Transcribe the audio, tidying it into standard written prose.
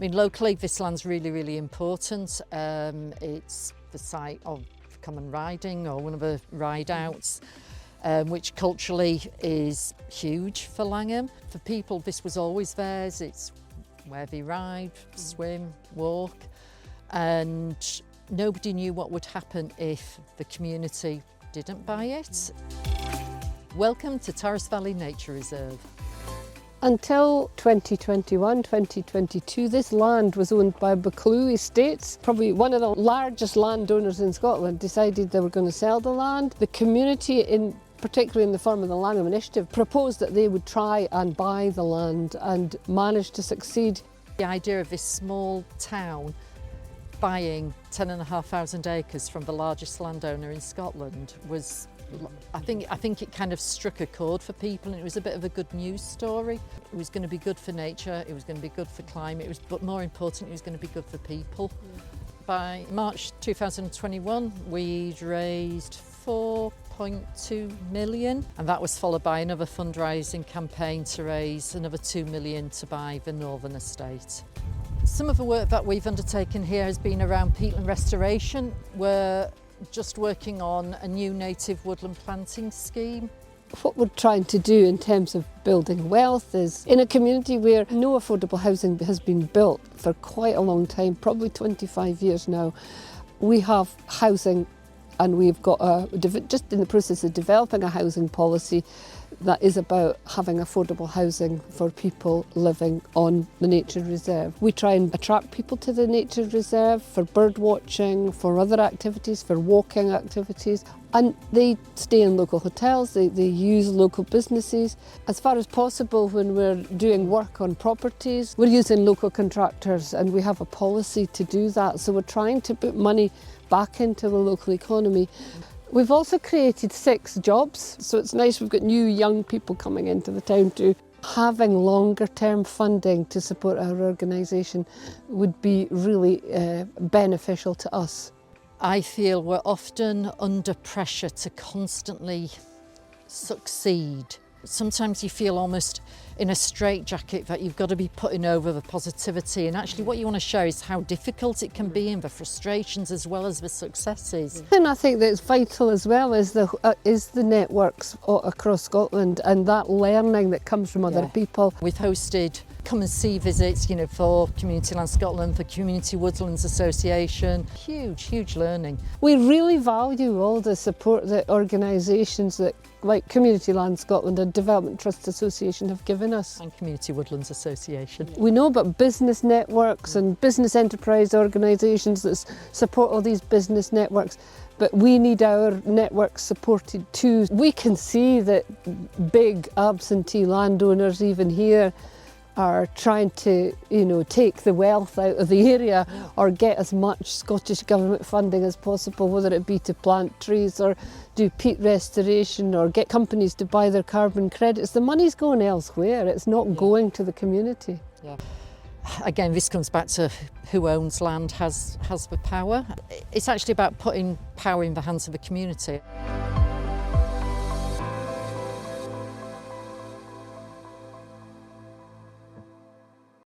mean, locally this land's really, really important. It's the site of common riding or one of the ride outs, which culturally is huge for Langholm. For people, this was always theirs. It's where they ride, swim, walk, and nobody knew what would happen if the community didn't buy it. Welcome to Tarras Valley Nature Reserve. Until 2021, 2022, this land was owned by Buccleuch Estates. Probably one of the largest landowners in Scotland decided they were going to sell the land. The community, particularly in the form of the Langholm Initiative, proposed that they would try and buy the land and managed to succeed. The idea of this small town buying 10,500 acres from the largest landowner in Scotland was, I think it kind of struck a chord for people, and it was a bit of a good news story. It was going to be good for nature, it was going to be good for climate, but more important, it was going to be good for people. By March 2021, we'd raised 4.2 million, and that was followed by another fundraising campaign to raise another 2 million to buy the northern estate. Some of the work that we've undertaken here has been around peatland restoration. We're just working on a new native woodland planting scheme. What we're trying to do in terms of building wealth is, in a community where no affordable housing has been built for quite a long time, probably 25 years now, we have housing, and we've got just in the process of developing a housing policy that is about having affordable housing for people living on the nature reserve. We try and attract people to the nature reserve for bird watching, for other activities, for walking activities, and they stay in local hotels, they use local businesses. As far as possible, when we're doing work on properties, we're using local contractors, and we have a policy to do that, so we're trying to put money back into the local economy. We've also created 6 jobs, so it's nice we've got new young people coming into the town too. Having longer term funding to support our organisation would be really beneficial to us. I feel we're often under pressure to constantly succeed. Sometimes you feel almost in a straitjacket that you've got to be putting over the positivity, and actually what you want to show is how difficult it can be, and the frustrations as well as the successes. And I think that's vital as well is the networks across Scotland and that learning that comes from other people. We've hosted come and see visits, for Community Land Scotland, for Community Woodlands Association. Huge learning. We really value all the support that organisations that like Community Land Scotland and Development Trust Association have given us. And Community Woodlands Association. We know about business networks and business enterprise organisations that support all these business networks, but we need our networks supported too. We can see that big absentee landowners even here are trying to, take the wealth out of the area or get as much Scottish Government funding as possible, whether it be to plant trees or do peat restoration or get companies to buy their carbon credits. The money's going elsewhere, it's not going to the community. Again, this comes back to who owns land has the power. It's actually about putting power in the hands of the community.